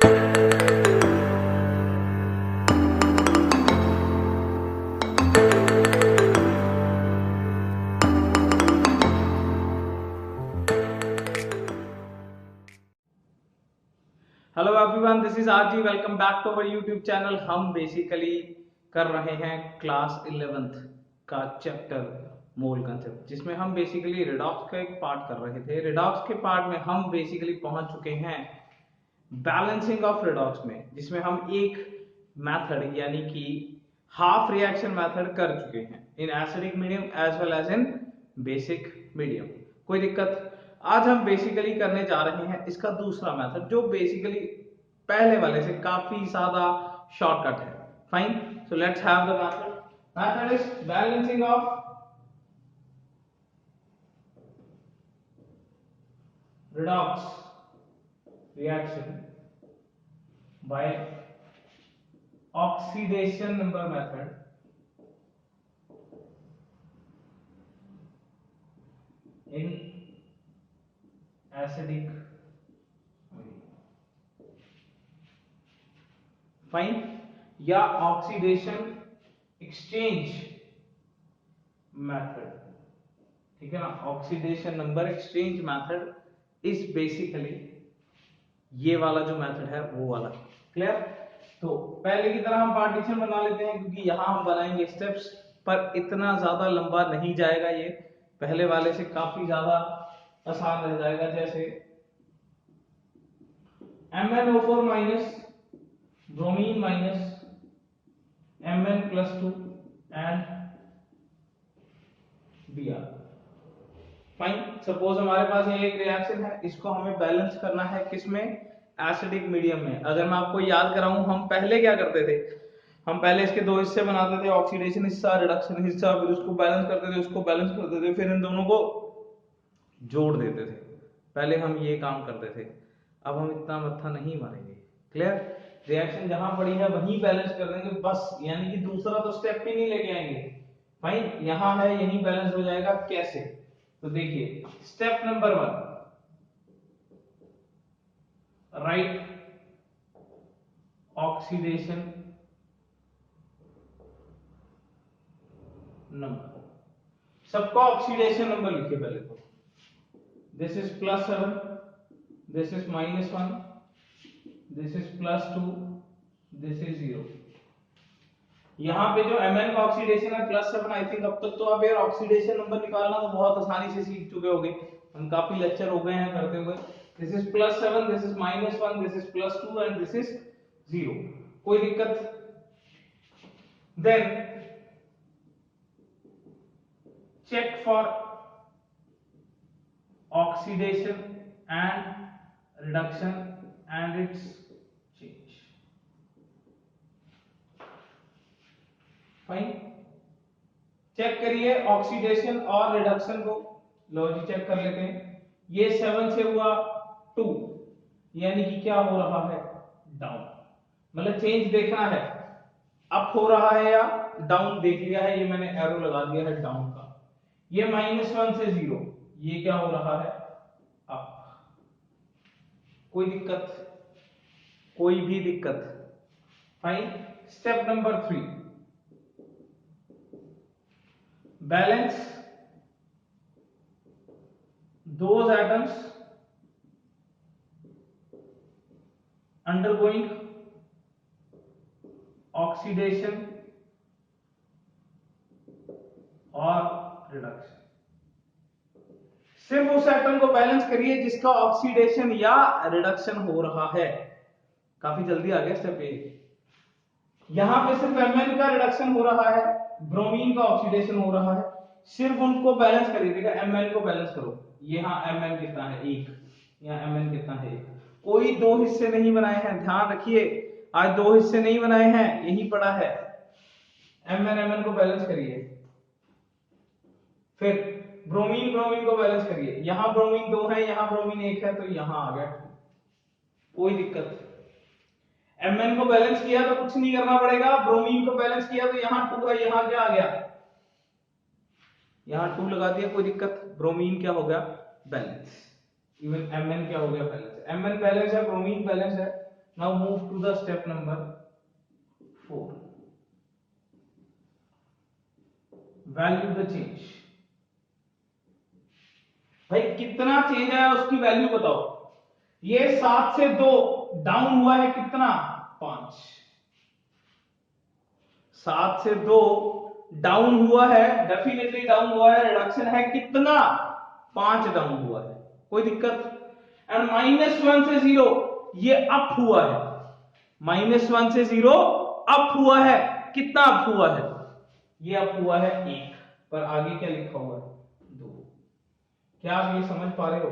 Hello everyone, this is RG. Welcome back to our YouTube channel. हम basically कर रहे हैं क्लास 11th का चैप्टर मोल कंसेप्ट, जिसमें हम बेसिकली रिडॉक्स का एक पार्ट कर रहे थे। रिडॉक्स के पार्ट में हम बेसिकली पहुंच चुके हैं बैलेंसिंग ऑफ रिडॉक्स में, जिसमें हम एक मेथड यानी कि हाफ रिएक्शन मेथड कर चुके हैं in acidic medium as well as in basic medium. कोई दिक्कत? आज हम बेसिकली करने जा रहे हैं इसका दूसरा मेथड, जो बेसिकली पहले वाले से काफी ज्यादा शॉर्टकट है। Fine, so let's have the method is balancing of redox reaction by oxidation number method in acidic fine, या ऑक्सीडेशन एक्सचेंज मेथड। ठीक है ना, oxidation number exchange method is basically ये वाला जो मेथड है वो वाला। क्लियर? तो पहले की तरह हम पार्टीशन बना लेते हैं, क्योंकि यहां हम बनाएंगे स्टेप्स, पर इतना ज्यादा लंबा नहीं जाएगा, ये पहले वाले से काफी ज्यादा आसान रह जाएगा। जैसे MnO4 minus bromine minus Mn+2 and Br। Fine, suppose हमारे पास ये एक रिएक्शन है, इसको हमें बैलेंस करना है किसमें? एसिडिक मीडियम में। अगर मैं आपको याद कराऊं, हम पहले क्या करते थे? हम पहले इसके दो हिस्से बनाते थे, ऑक्सीडेशन हिस्सा, रिडक्शन हिस्सा, फिर उसको बैलेंस करते थे, उसको बैलेंस करते थे, फिर इन दोनों को जोड़ देते थे। पहले हम ये काम करते थे। अब हम इतना मत्था नहीं मारेंगे। क्लियर? रिएक्शन जहां पड़ी है वहीं बैलेंस कर देंगे बस, यानी कि दूसरा तो स्टेप ही नहीं लेके आएंगे। फाइन, यहां है यहीं बैलेंस हो जाएगा। कैसे? तो देखिए, step number 1, right oxidation number. सबका ऑक्सीडेशन नंबर लिखिए पहले तो। This is +7, this is -1, this is +2, this is 0। यहाँ पे जो Mn का ऑक्सीडेशन है +7। आई थिंक अब तक तो आप यार ऑक्सीडेशन नंबर निकालना तो बहुत आसानी से सीख चुके होंगे, हम काफी लेक्चर हो गए हैं करते हुए। This is +7, this is -1, this is +2 and this is 0। कोई दिक्कत? Then check for oxidation and reduction and its change। Fine, check करिए ऑक्सीडेशन और रिडक्शन को। लो जी, चेक कर लेते हैं। ये 7 से हुआ 2, यानी कि क्या हो रहा है? डाउन। मतलब चेंज देखना है, अप हो रहा है या डाउन देख लिया है, ये मैंने एरो लगा दिया है डाउन का। ये -1 से 0, ये क्या हो रहा है? अप। कोई दिक्कत? कोई भी दिक्कत? Fine, step number 3, balance those atoms undergoing oxidation और रिडक्शन। सिर्फ उस एटम को बैलेंस करिए जिसका ऑक्सीडेशन या रिडक्शन हो रहा है। काफी जल्दी आ गया स्टेप ए। यहां पे सिर्फ Mn का रिडक्शन हो रहा है, ब्रोमीन का ऑक्सीडेशन हो रहा है, सिर्फ उनको बैलेंस करिएगा। Mn को बैलेंस करो। यहाँ Mn कितना है? 1। यहाँ Mn कितना है? 1। कोई दो हिस्से नहीं बनाए हैं, ध्यान रखिए, आज दो हिस्से नहीं बनाए हैं, यही पड़ा है। Mn को बैलेंस करिए। फिर ब्रोमीन को बैलेंस करिए। यहां ब्रोमीन 2 है, यहां ब्रोमीन 1 है, तो यहां आ गया। कोई दिक्कत? Mn को बैलेंस किया तो कुछ नहीं करना पड़ेगा, ब्रोमीन को बैलेंस किया तो यहाँ 2 है, यहाँ क्या आ गया? यहाँ 2 लगा दिया। कोई दिक्कत? ब्रोमीन क्या हो गया? बैलेंस। इवन Mn क्या हो गया? बैलेंस। Mn बैलेंस है, ब्रोमीन बैलेंस है, now move to the step number 4, value the change. भाई कितना चेंज आया उसकी वैल्यू बताओ। ये 7 से 2 डाउन हुआ है कितना, 5। 7 से 2 डाउन हुआ है, डेफिनेटली डाउन हुआ है। रिडक्शन है कितना, 5 डाउन हुआ है, कोई दिक्कत। एंड -1 से 0 ये अप हुआ है, -1 से 0 अप हुआ है, कितना अप हुआ है, ये अप हुआ है 1, पर आगे क्या लिखा हुआ है, 2। क्या आप ये समझ पा रहे हो?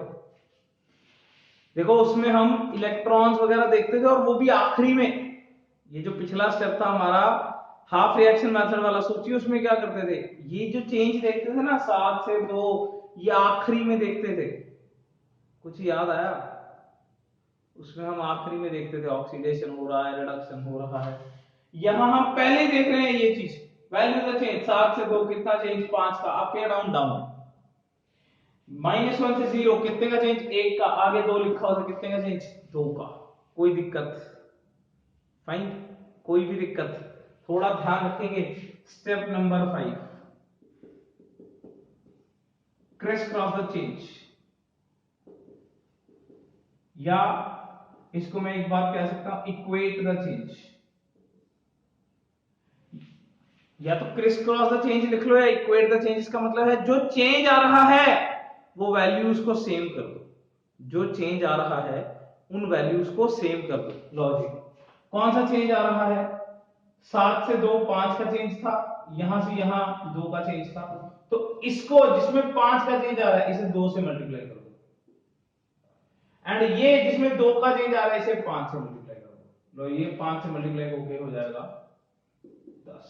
देखो उसमें हम इलेक्ट्रॉन्स वगैरह देखते थे, और वो भी आखिरी में। ये जो पिछला स्टेप था हमारा हाफ रिएक्शन मेथड वाला, सोचिए उसमें क्या करते थे, ये जो चेंज देखते थे ना 7 से 2, ये आखिरी में देखते थे। कुछ याद आया? उसमें हम आखिरी में देखते थे ऑक्सीडेशन हो रहा है, रिडक्शन हो रहा है। यहां हम पहले देख रहे हैं ये चीज, वैल्यू द चेंज। 7 से 2 कितना चेंज, 5 का, अप या डाउन, डाउन। -1 से 0 कितने का चेंज, 1 का, आगे 2 लिखा होता कितने का चेंज, 2 का। कोई दिक्कत? फाइन, कोई भी दिक्कत? थोड़ा ध्यान रखेंगे। Step number 5, Chris cross the change, या इसको मैं एक बार कह सकता हूं इक्वेट द चेंज। या तो क्रिस क्रॉस द चेंज लिख लो, या इक्वेट द चेंज। इसका मतलब है जो चेंज आ रहा है वो वैल्यूज को सेम कर दो, जो चेंज आ रहा है उन वैल्यूज को सेम कर दो। लॉजिक, कौन सा चेंज आ रहा है, 7 से 2 5 का चेंज था, यहां से यहां 2 का चेंज था, तो इसको जिसमें 5 का चेंज आ रहा है इसे 2 से मल्टीप्लाई कर दो। एंड ये जिसमें 2 का चेंज आ रहा है इसे 5 से मल्टीप्लाई कर दो। लो ये 5 से मल्टीप्लाई होके हो जाएगा 10।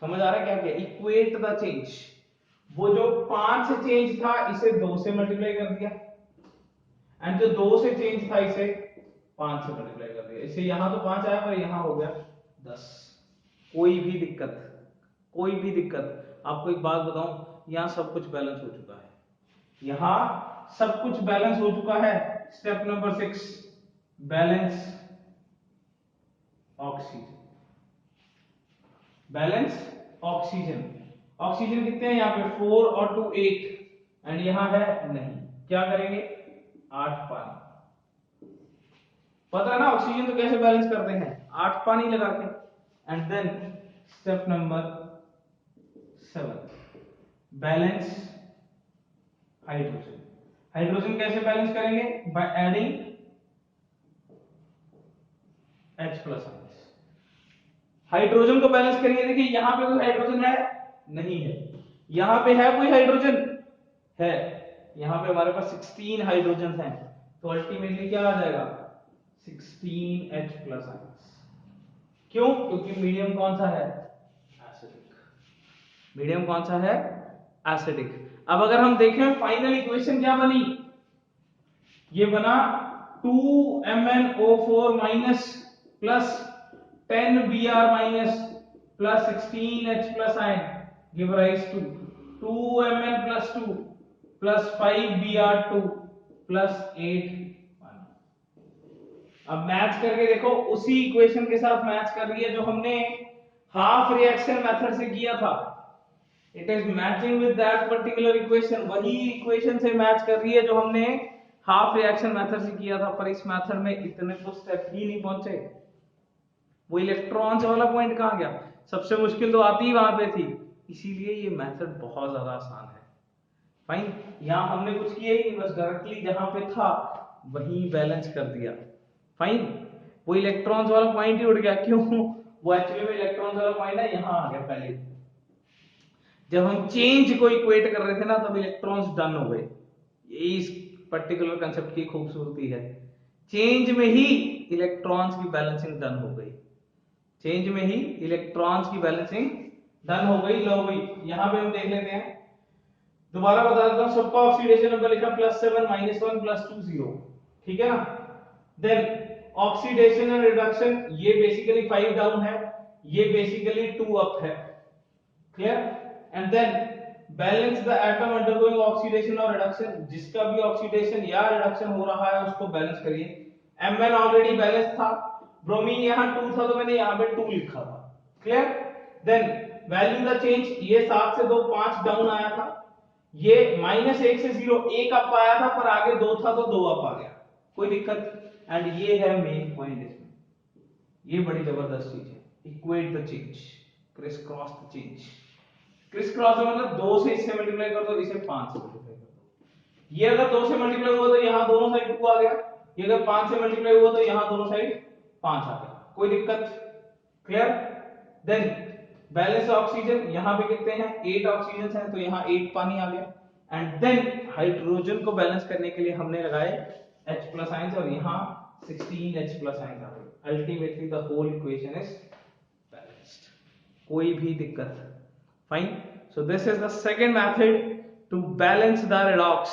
समझ आ रहा है क्या किया, इक्वेट द चेंज। वो जो 5 से चेंज था इसे 2 से मल्टीप्लाई कर दिया, एंड जो 2 से चेंज था इसे 5 से मल्टीप्लाई कर दिया। इसे यहां तो 5 आया पर यहां हो गया 10। कोई भी दिक्कत, कोई भी दिक्कत? आपको एक बात बताऊं, यहां सब कुछ बैलेंस हो चुका है, यहां सब कुछ बैलेंस हो चुका है। Step number 6, balance oxygen. Balance oxygen. Oxygen कितने हैं यहाँ पे, 4 और 2 8, एंड यहां है नहीं। क्या करेंगे, 8 पानी। पता है ना ऑक्सीजन तो कैसे बैलेंस करते हैं, 8 पानी लगा के। And then step number 7, balance hydrogen. Hydrogen कैसे बैलेंस करेंगे, by adding H+ ions. Hydrogen को बैलेंस करेंगे। देखिए यहां पे कोई हाइड्रोजन है, नहीं है। यहां पे है कोई हाइड्रोजन, है। यहां पे हमारे पास 16 हाइड्रोजन हैं, तो अल्टीमेटली क्या आ जाएगा, 16 H+ आयंस। क्यों, क्योंकि मीडियम कौन सा है, एसिडिक। मीडियम कौन सा है, एसिडिक। अब अगर हम देखें फाइनल इक्वेशन क्या बनी, ये बना 2MnO4 minus plus 10Br minus plus 16H+ ion give rise to 2Mn plus 2 plus 5Br2 plus 8 पानी। अब मैच करके देखो, उसी इक्वेशन के साथ मैच कर रही है जो हमने हाफ रिएक्शन मेथड से किया था। It is matching with that particular equation, वही इक्वेशन से मैच कर रही है जो हमने हाफ रिएक्शन मेथड से किया था। पर इस मेथड में इतने तो स्टेप ही नहीं पहुंचे, वो इलेक्ट्रॉन्स वाला पॉइंट कहां गया, सबसे मुश्किल तो आती ही वहां पे थी। इसीलिए ये मेथड बहुत ज्यादा आसान है। फाइन, यहां हमने कुछ किया ही नहीं, बस डायरेक्टली जहां पे था वही बैलेंस कर दिया। फाइन, वो इलेक्ट्रॉन्स वाला पॉइंट ही उड़ गया। क्यों, वो एक्चुअली में इलेक्ट्रॉन्स वाला पॉइंट है यहां आ गया पहले। जब हम चेंज को इक्वेट कर रहे थे ना तब इलेक्ट्रॉन्स डन हो गए। यही इस पर्टिकुलर कंसेप्ट की खूबसूरती है, चेंज में ही इलेक्ट्रॉन्स की बैलेंसिंग डन हो गई। चेंज में ही इलेक्ट्रॉन्स की बैलेंसिंग डन हो गई। लो भाई यहां पे हम देख लेते हैं, दोबारा बता देता हूं, सबका ऑक्सीडेशन नंबर लिखा +7 -1 +2 0, ठीक है ना। देन ऑक्सीडेशन एंड रिडक्शन, ये बेसिकली 5 डाउन है, ये बेसिकली 2 अप है, clear. And then balance the atom undergoing oxidation और रिडक्शन, जिसका भी ऑक्सीडेशन या रिडक्शन हो रहा है उसको बैलेंस करिए। Mn ऑलरेडी बैलेंस था, ब्रोमीन यहाँ 2 था तो मैंने यहाँ पे 2 लिखा था। Clear? Then value the change, ये 7 से 2 5 डाउन आया था, ये -1 से 0 1 अप आया था, पर आगे 2 था तो 2 अप आ गया, कोई दिक्कत। एंड ये है मेन पॉइंट इसमें, ये बड़ी जबरदस्त चीज है, equate the change, Chris cross the change. Criss cross मतलब 2 से इससे मल्टीप्लाई कर दो, इसे 5 से मल्टीप्लाई कर दो। ये अगर 2 से मल्टीप्लाई हुआ तो यहाँ दोनों साइड 2 आ गया, ये अगर 5 से मल्टीप्लाई हुआ तो यहाँ दोनों साइड 5 आ गया, कोई दिक्कत। क्लियर? देन बैलेंस ऑक्सीजन, यहाँ पे कितने हैं 8 ऑक्सीजन हैं, तो यहाँ 8 पानी आ गया। एंड देन हाइड्रोजन को बैलेंस करने के लिए हमने लगाए H+ आयंस, और यहाँ 16 H+ आयंस आ गए। Ultimately the whole equation is balanced, कोई भी दिक्कत। Fine. So this is the second method to balance the redox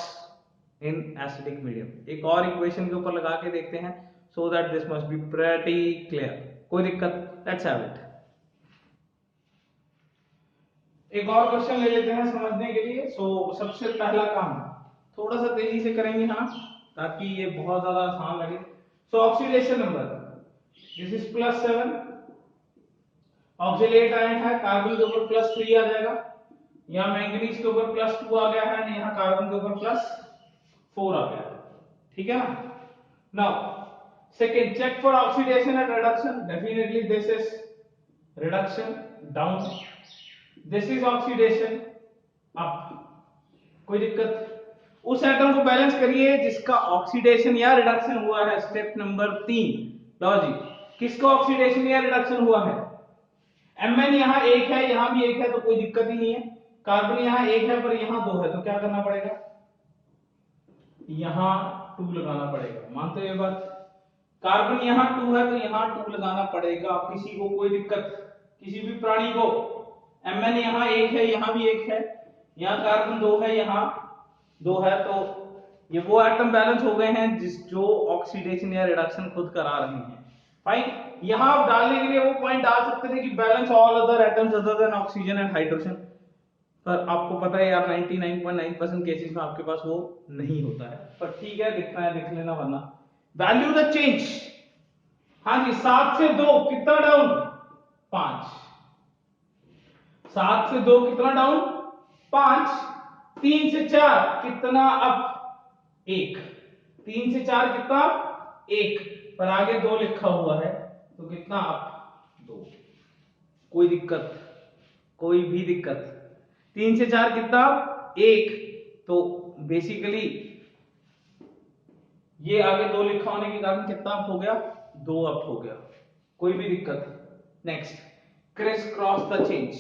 in acidic medium. एक और इक्वेशन के ऊपर लगा के देखते हैं, so that this must be pretty clear, कोई दिक्कत। Let's have it. एक और क्वेश्चन ले लेते हैं समझने के लिए। सो सबसे पहला काम थोड़ा सा तेजी से करेंगे हाँ, ताकि ये बहुत ज्यादा आसान लगे। सो oxidation number, this is +7, oxalate ion है, कार्बन के ऊपर +3 आ जाएगा, यहाँ मैंगनीज के ऊपर +2 आ गया है, यहाँ कार्बन के ऊपर +4 आ गया, ठीक है ना। Now second, check for oxidation and reduction, definitely this is reduction down, this is oxidation up, कोई दिक्कत। उस एटम को बैलेंस करिए जिसका ऑक्सीडेशन या रिडक्शन हुआ है, स्टेप नंबर 3। लो जी, किसका ऑक्सीडेशन या रिडक्शन हुआ है? Mn यहाँ 1 है, यहाँ भी 1 है, तो कोई दिक्कत ही नहीं है। कार्बन यहाँ 1 है पर यहाँ 2 है, तो क्या करना पड़ेगा? यहाँ 2 लगाना पड़ेगा, मानते हो ये बात? कार्बन यहाँ 2 है तो यहाँ 2 लगाना पड़ेगा, किसी को कोई दिक्कत, किसी भी प्राणी को। Mn यहाँ 1 है, यहाँ भी 1 है, यहाँ कार्बन 2 है, यहाँ 2 है, तो ये वो एटम बैलेंस हो गए हैं जो ऑक्सीडेशन या रिडक्शन खुद करा रहे हैं। फाइन। यहां आप डालने के लिए वो पॉइंट डाल सकते थे कि balance all other atoms other than oxygen and hydrogen, पर आपको पता है यार 99.9% केसेस में आपके पास वो नहीं होता है, पर ठीक है, दिखना है दिख लेना, वरना वैल्यू द चेंज। हाँ जी, 7 से 2 कितना डाउन? 5। 7 से 2 कितना डाउन? 5। 3 से 4 कितना अप? 1। 3 से 4 कितना? 1, पर आगे 2 लिखा हुआ है, तो कितना अप? 2, कोई दिक्कत, कोई भी दिक्कत। 3 से 4 कितना? 1, तो बेसिकली ये आगे 2 लिखा होने के कारण कितना अप हो गया? 2 अप हो गया, कोई भी दिक्कत। Next, Chris cross the change,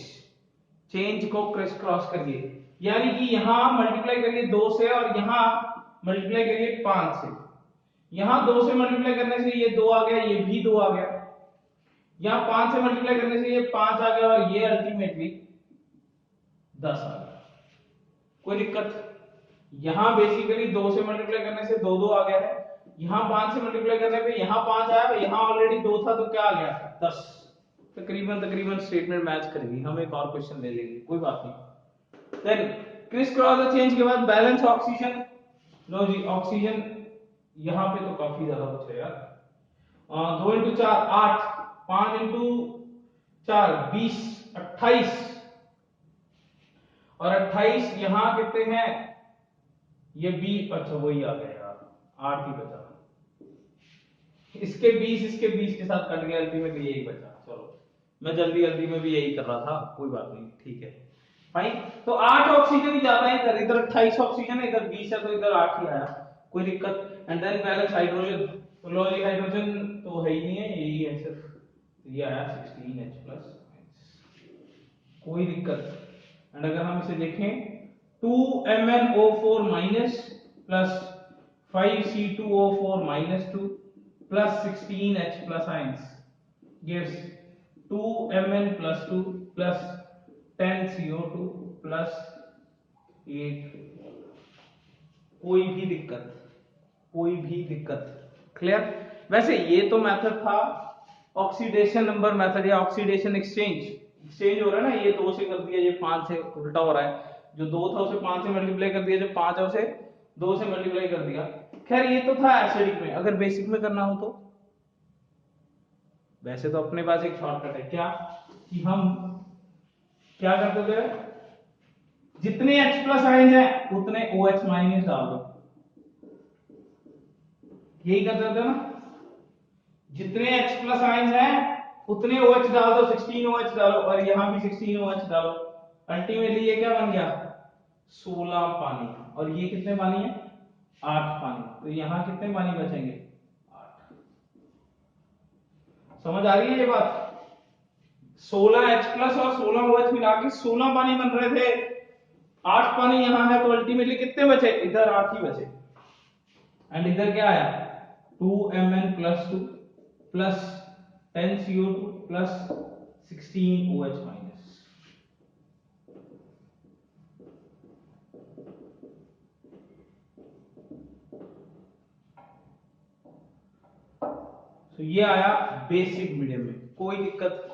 change को क्रिस क्रॉस करिए, यानी कि यहां मल्टीप्लाई करिए 2 से और यहां मल्टीप्लाई करिए 5 से। यहां 2 से मल्टीप्लाई करने से ये 2 आ गया, ये भी 2 आ गया, यहां 5 से मल्टीप्लाई करने से ये 5 आ गया, और ये अल्टीमेटली 10 आ गया, कोई दिक्कत। यहां बेसिकली 2 से मल्टीप्लाई करने से 2 2 आ गया है, यहां 5 से मल्टीप्लाई करने पे यहां 5 आया, यहां ऑलरेडी 2 था, तो क्या आ गया? 10। तकरीबन स्टेटमेंट मैच करेगी। हम एक और क्वेश्चन ले लेंगे, कोई बात नहीं। Then criss cross the change के बाद बैलेंस ऑक्सीजन। लो जी, ऑक्सीजन यहां पे तो काफी ज्यादा बचा यार, 2 × 4 8, 5 × 4 20, 28, और 28 यहां कितने हैं? ये 20, अच्छा वही आ गया यार, 8 ही बचा, इसके 20 इसके 20 के साथ कट गया, अल्टीमेटली यही बचा। चलो, मैं जल्दी जल्दी में भी यही कर रहा था, कोई बात नहीं, ठीक है फाइन। तो 8 ऑक्सीजन ही जाता है इधर, इधर 28 ऑक्सीजन है, इधर 20 है, तो इधर 8 ही आया, कोई दिक्कत। एंड देन बैलेंस हाइड्रोजन, तो लो जी हाइड्रोजन तो है ही नहीं है, यही है सिर्फ, ये आया 16H+, कोई दिक्कत। एंड अगर हम इसे देखें, 2MnO4- plus 5C2O4- 2 plus 16H+ ions gives 2Mn+2 plus 10CO2 plus 8। कोई भी दिक्कत, कोई भी दिक्कत, क्लियर। वैसे ये तो मेथड था ऑक्सीडेशन नंबर मेथड या ऑक्सीडेशन एक्सचेंज हो रहा है ना, ये 2 से कर दिया, ये 5 से उल्टा हो रहा है, जो 2 था उसे 5 से मल्टीप्लाई कर दिया, जो 5 है उसे 2 से मल्टीप्लाई कर दिया, खैर ये तो था एसिडिक में, अगर बेसिक में करना हो तो वैसे तो अपने पास एक शॉर्टकट है, क्या कि हम क्या करते थे, जितने H प्लस आयन है उतने OH माइनस डाल दो, यही करते थे ना, जितने H प्लस आयन है उतने OH डाल दो, 16 OH डालो, और यहां भी 16 OH डालो। अल्टीमेटली ये क्या बन गया, 16 पानी, और ये कितने पानी है, 8 पानी, तो यहां कितने पानी बचेंगे, 8। समझ आ रही है ये बात, 16 H प्लस और 16 OH मिला के 16 पानी बन रहे थे, 8 पानी यहां है, तो अल्टीमेटली कितने बचे, इधर 8 ही बचे, एंड इधर क्या आया, 2Mn plus 2 plus 10CO2 plus 16OH minus. तो ये आया बेसिक मीडियम में, कोई दिक्कत,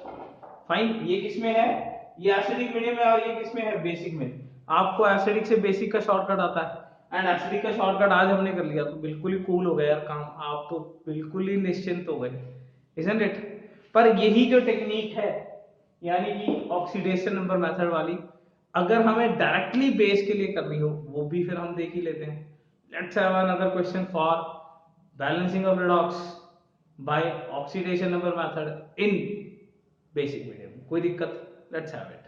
फाइन। ये किसमें है, ये एसिडिक मीडियम में, और ये किसमें है, बेसिक में। आपको एसिडिक से बेसिक का शॉर्टकट आता है, एंड एसिडिक का शॉर्टकट आज हमने कर लिया, तो बिल्कुल ही कूल हो गया यार काम, आप तो बिल्कुल ही निश्चिंत हो गए, इजंट इट। पर यही जो टेक्निक है, यानी कि ऑक्सीडेशन नंबर मेथड वाली, अगर हमें डायरेक्टली बेस के लिए करनी हो, वो भी फिर हम देख ही लेते हैं। Let's have another question for balancing of redox by oxidation number method in basic medium, कोई दिक्कत, let's have it.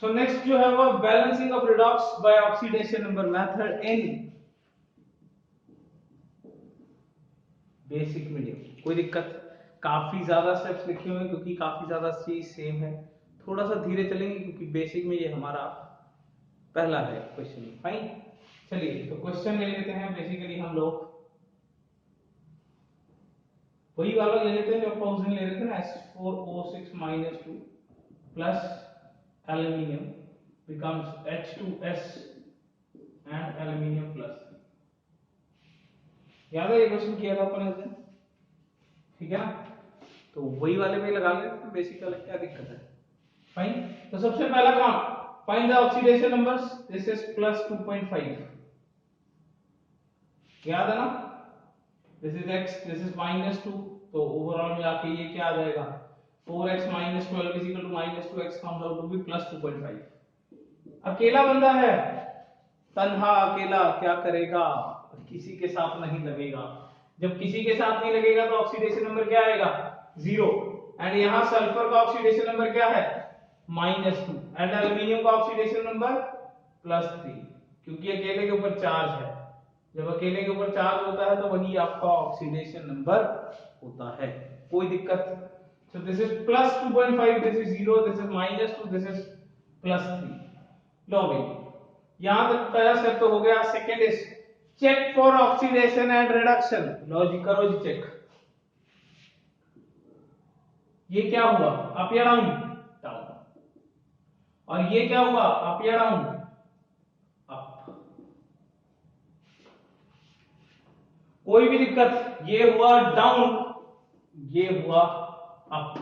So next जो है वो balancing of redox by oxidation number method in basic medium, कोई दिक्कत। काफी ज्यादा स्टेप्स लिखे हुए हैं क्योंकि काफी ज्यादा चीज सेम है, थोड़ा सा धीरे चलेंगे क्योंकि बेसिक में ये हमारा पहला है क्वेश्चन, फाइन। चलिए तो क्वेश्चन ले लेते हैं, बेसिकली हम लोग वही वाला ले लेते हैं जो क्वेश्चन ले रहे थे ना, S4O6 - 2 plus aluminium becomes H2S and aluminium plus. याद है ये क्वेश्चन किया था अपन ने, ठीक है ना, तो वही वाले पे लगा लेते हैं बेसिक वाला, क्या दिक्कत है, फाइन। तो सबसे पहला काम, find the oxidation numbers, this is plus 2.5, याद है ना, this is x, this is -2, तो ओवरऑल मिला के ये क्या आ जाएगा, 4x - 12 -2x comes out to be plus 2.5। अकेला बंदा है, तन्हा अकेला, क्या करेगा, किसी के साथ नहीं लगेगा, जब किसी के साथ नहीं लगेगा तो ऑक्सीडेशन नंबर क्या आएगा, 0, एंड यहां सल्फर का ऑक्सीडेशन नंबर क्या है, -2, एंड एल्यूमिनियम का ऑक्सीडेशन नंबर +3, क्योंकि अकेले के ऊपर चार्ज है, जब अकेले के ऊपर चार्ज होता है तो वही आपका ऑक्सीडेशन नंबर होता है, कोई दिक्कत। So this is plus 2.5, this is 0, this is -2, this is +3। लो भाई, यहां तक पहला स्टेप तो हो गया। Second is check for oxidation and reduction. लो जी, करो जी चेक, ये क्या हुआ, अप या डाउन, डाउन, और ये क्या हुआ, अप या डाउन, अप, कोई भी दिक्कत, ये हुआ डाउन, ये हुआ अप,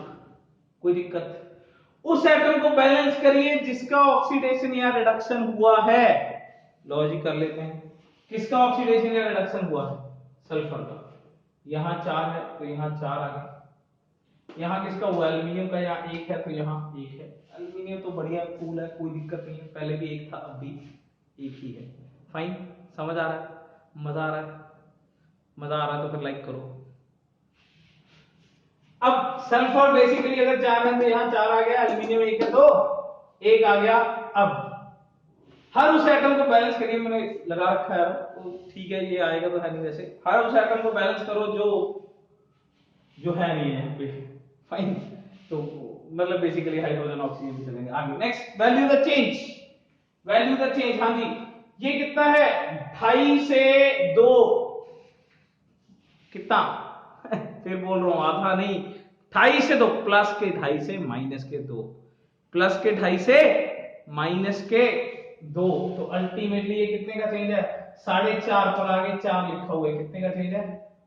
कोई दिक्कत। उस एटम को बैलेंस करिए जिसका ऑक्सीडेशन या रिडक्शन हुआ है, लॉजिक कर लेते हैं, किसका ऑक्सीडेशन या रिडक्शन हुआ है, सल्फर का, यहां 4 है तो यहां 4 आ गया, यहां किसका हुआ, एल्यूमिनियम का, यहाँ 1 है तो यहां 1 है, एल्यूमिनियम तो बढ़िया कूल है, कोई दिक्कत नहीं है, पहले भी 1 था अब भी 1 ही है, फाइन। समझ आ रहा है, मजा आ रहा है, मजा आ रहा है तो फिर लाइक करो। अब सल्फर बेसिकली अगर 4 है तो यहां 4 आ गया, एल्यूमिनियम 1 है तो 1 आ गया। अब हर उस एटम को बैलेंस करिए, मैंने लगा रखा है तो ठीक है, ये आएगा तो है नहीं, वैसे हर उस एटम को बैलेंस करो जो जो है नहीं है यहाँ पे, फाइन। तो मतलब बेसिकली हाइड्रोजन ऑक्सीजन चलेंगे आगे। Next, value the change, value the change, हाँ जी, ये कितना है, 2.5 से 2, कितना फिर बोल रहा हूं, आधा नहीं, 2.5 से 2, प्लस के 2.5 से माइनस के 2, प्लस के 2.5 से माइनस के 2, तो अल्टीमेटली ये कितने का चेंज है, 4.5 पर आगे 4 लिखा हुआ है, कितने का चेंज है,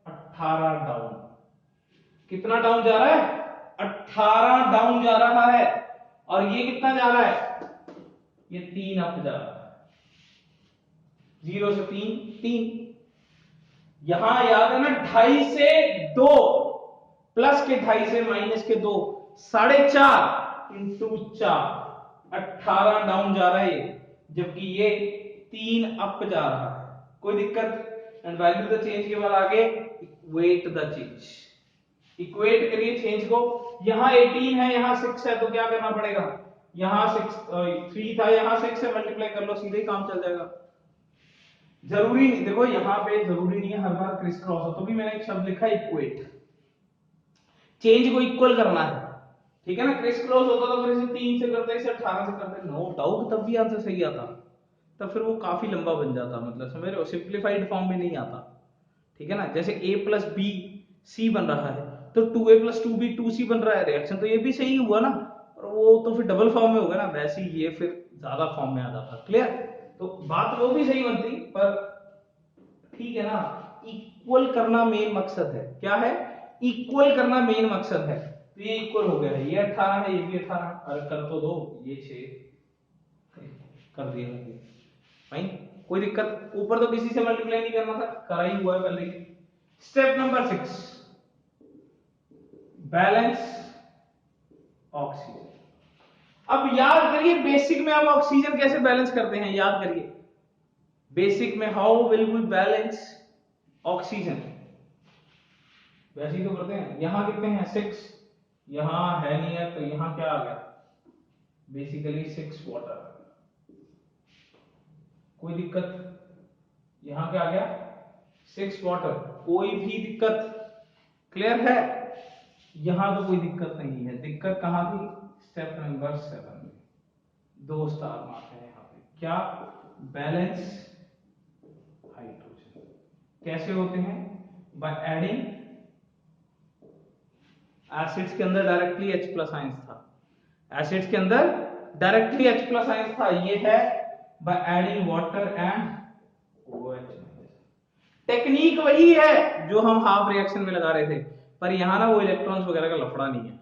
18 डाउन। कितना डाउन जा रहा है, 18 डाउन जा रहा है, और ये कितना जा रहा है, ये 3 अप जा रहा है, 0 से 3 3। यहां याद है ना 2.5 से 2, प्लस के 2.5 से माइनस के 2, 4.5 इंटू 4, 18 डाउन जा रहा है, जबकि ये 3 अप जा रहा है। कोई दिक्कत? एंड वैल्यू द चेंज के बाद आगे इक्वेट द चेंज, इक्वेट करिए चेंज को। यहां 18 है, यहां 6 है, तो क्या करना पड़ेगा? यहां 3 था, यहां 6 से मल्टीप्लाई कर लो, सीधे ही काम चल जाएगा। जरूरी नहीं, देखो यहां पे जरूरी नहीं है हर बार क्रिस क्रॉस हो, तो भी मैंने एक शब्द लिखा इक्वेट, चेंज को इक्वल करना है, ठीक है ना। क्रिस क्रॉस होता तो फिर इसे 3 से करते, इसे 18 से करते, नो डाउट तब भी आंसर सही आता, तब फिर वो काफी लंबा बन जाता, मतलब समझ रहे हो, सिंप्लीफाइड फॉर्म में नहीं आता, ठीक है ना। जैसे a प्लस बी सी बन रहा है, तो 2a प्लस 2b 2c बन रहा है, रिएक्शन तो ये भी सही हुआ ना, और वो तो फिर डबल फॉर्म में होगा ना, वैसे ही ये फिर ज्यादा फॉर्म में आ जाता। क्लियर? तो बात वो भी सही बनती, पर ठीक है ना, इक्वल करना मेन मकसद है। क्या है? इक्वल करना मेन मकसद है। तो ये इक्वल हो गया है, ये 18 है, ये भी 18, अरे कर तो दो, ये 6 कर दिया भाई, कोई दिक्कत? ऊपर तो किसी से मल्टीप्लाई नहीं करना था, करा ही हुआ है पहले ही। Step number 6, balance oxygen. अब याद करिए बेसिक में हम ऑक्सीजन कैसे बैलेंस करते हैं, याद करिए बेसिक में how will we balance oxygen, वैसे ही तो करते हैं। यहां कितने हैं? 6, यहां है नहीं है, तो यहां क्या आ गया? बेसिकली 6 वाटर, कोई दिक्कत? यहां क्या आ गया? 6 वाटर, कोई भी दिक्कत? क्लियर है? यहां तो कोई दिक्कत नहीं है, दिक्कत कहां थी? स्टेप नंबर 7 में 2 स्टार मार्क है यहां पे। क्या? बैलेंस हाइड्रोजन कैसे होते हैं? बाय एडिंग, एसिड्स के अंदर डायरेक्टली H प्लस आयंस था, एसिड्स के अंदर डायरेक्टली H प्लस आयंस था, ये है by adding water and OH। Technique वही है जो हम हाफ रिएक्शन में लगा रहे थे, पर यहां ना वो इलेक्ट्रॉन्स वगैरह का लफड़ा नहीं है,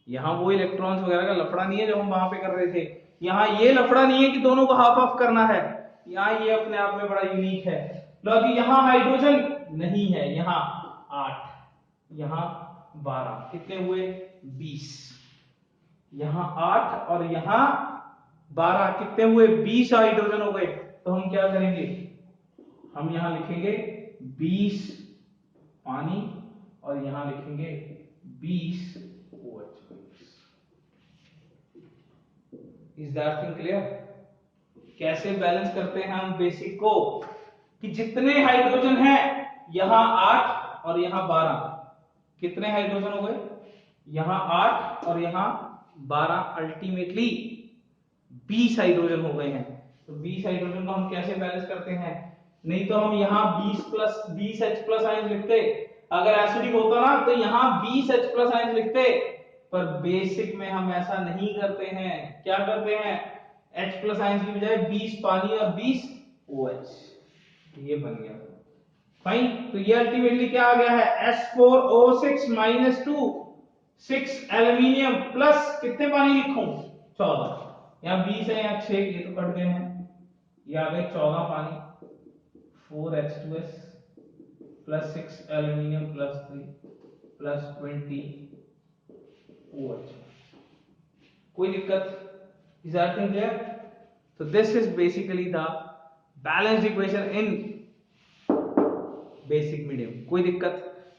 यहां वो इलेक्ट्रॉन्स वगैरह का लफड़ा नहीं है जो हम वहां पे कर रहे थे। यहां ये लफड़ा नहीं है कि दोनों को हाफ ऑफ करना है, यहां ये अपने आप में बड़ा यूनिक है। लो अभी यहां हाइड्रोजन नहीं है, यहां 8, यहां 12, कितने हुए? 20, यहां 8 और यहां 12, कितने हुए? 20 हाइड्रोजन हो गए। तो हम क्या करेंगे? हम यहां लिखेंगे 20 पानी और यहां लिखेंगे 20 OH। Is that thing clear? कैसे बैलेंस करते हैं हम बेसिक को, कि जितने हाइड्रोजन है, यहां 8 और यहां 12, कितने हाइड्रोजन हो गए? यहां 8 और यहां 12, अल्टीमेटली 20 हाइड्रोजन हो गए हैं। तो 20 हाइड्रोजन को हम कैसे बैलेंस करते हैं? नहीं तो हम यहां 20 प्लस 20 H प्लस आयन लिखते, अगर एसिडिक होता ना तो यहां 20 H प्लस आयन लिखते, पर बेसिक में हम ऐसा नहीं करते हैं। क्या करते हैं? H प्लस आयन की बजाय 20 पानी और 20 OH, ये बन गया। फाइन, तो ये अल्टीमेटली क्या आ गया है? S4O6 माइनस 2, 6 एल्यूमिनियम प्लस कितने पानी लिखूं? 14, यहाँ 20 है, यहाँ 6, ये तो कट गए हैं, ये आ गए 14 पानी, 4H2S plus 6 aluminium plus 3 plus 20 OH। कोई दिक्कत? Is that thing clear? So this is basically the balanced equation in basic medium। कोई दिक्कत?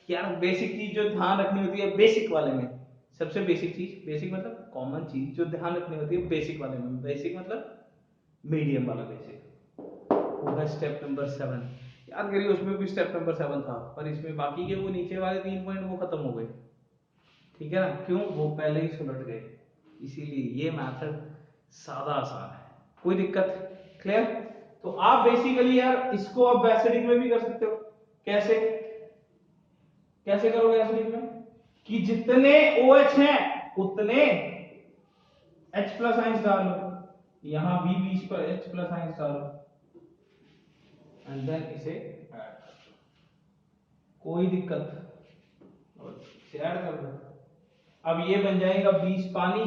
यार बेसिक चीज जो ध्यान रखनी होती है बेसिक वाले में, सबसे बेसिक चीज, बेसिक मतलब कॉमन चीज जो ध्यान रखनी होती है बेसिक वाले में, बेसिक मतलब मीडियम वाला बेसिक होगा स्टेप नंबर 7। याद करिए उसमें भी स्टेप नंबर 7 था, पर इसमें बाकी के वो नीचे वाले 3 पॉइंट वो खत्म हो गए, ठीक है ना। क्यों? वो पहले ही सुलट गए, इसीलिए ये मेथड सादा आसान है। कोई दिक्कत? क्लियर? तो आप बेसिकली यार इसको आप एसिडिक में भी कर सकते हो। कैसे? कैसे करोगे एसिडिक में? कि जितने OH हैं उतने H प्लस आयंस डालो, यहां भी 20 पर H प्लस आयंस डालो एंड देन इसे ऐड कर दो, कोई दिक्कत? और इसे ऐड कर दो। अब ये बन जाएगा 20 पानी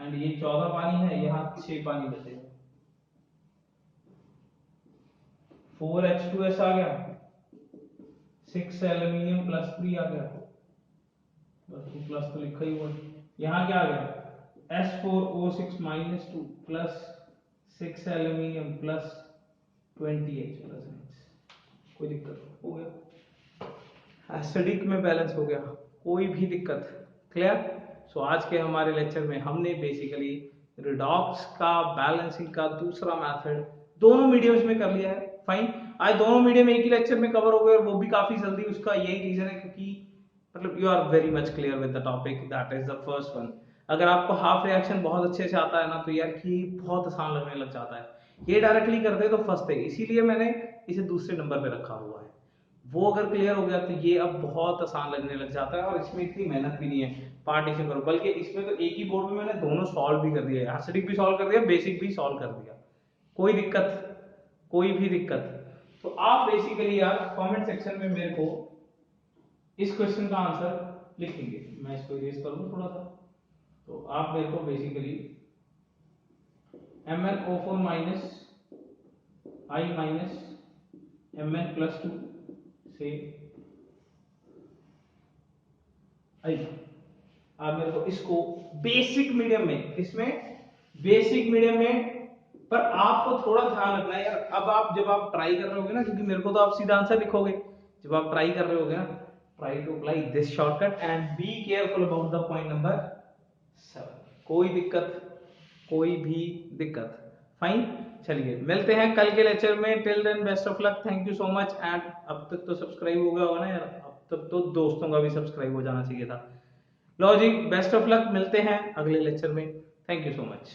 एंड ये 14 पानी है, यहाँ 6 पानी बचेगा। 4H2S आ गया, 6 एल्यूमिनियम प्लस 3 आ गया, बस प्लस तो लिखा ही हुआ। यहाँ क्या आ गया, S4O6 minus 2 plus 6 aluminium plus 20H plus H। कोई दिक्कत हो गया, एसिडिक में बैलेंस हो गया, कोई भी दिक्कत। क्लियर। सो आज के हमारे लेक्चर में हमने बेसिकली रिडॉक्स का बैलेंसिंग का दूसरा मेथड दोनों मीडियम्स में कर लिया है। फाइन, आज दोनों मीडियम एक ही लेक्चर में कवर हो गए और वो भी काफी जल्दी। उसका यही रीजन है क्योंकि मतलब you are very much clear with the topic, that is the first one. अगर आपको हाफ रिएक्शन बहुत अच्छे से आता है ना तो यार ये बहुत आसान लगने लग जाता है। ये डायरेक्टली करते तो फर्स्ट है, इसीलिए मैंने इसे दूसरे नंबर पे रखा हुआ है। वो अगर क्लियर हो गया तो ये अब बहुत आसान लगने लग जाता है और इसमें इतनी मेहनत भी नहीं है पार्टीशन करो, बल्कि इसमें तो एक ही बोर्ड में मैंने दोनों सॉल्व भी कर दिया, एसिडिक भी सॉल्व कर दिया, बेसिक भी सॉल्व कर दिया। कोई दिक्कत, कोई भी दिक्कत। तो आप बेसिकली यार कमेंट सेक्शन में मेरे को इस क्वेश्चन का आंसर लिखेंगे। मैं इसको इरेज कर लूं थोड़ा सा। तो आप मेरे को basically MnO4 minus I minus Mn plus 2 से I, आप मेरे को इसको बेसिक मीडियम में, इसमें बेसिक मीडियम में, पर आपको थोड़ा ध्यान रखना है यार। अब आप जब आप ट्राई कर रहे होगे ना, क्योंकि मेरे को तो आप सीधा आंसर लिखोगे, जब आप ट्राई कर रहे होगे ना, try to apply this shortcut and be careful about the point number 7। कोई दिक्कत, कोई भी दिक्कत। फाइन, चलिए मिलते हैं कल के लेक्चर में। Till then best of luck, thank you so much. And अब तक तो सब्सक्राइब हो गया होगा ना यार, अब तक तो दोस्तों का भी सब्सक्राइब हो जाना चाहिए था। लो जी, बेस्ट ऑफ लक, मिलते हैं अगले लेक्चर में। Thank you so much.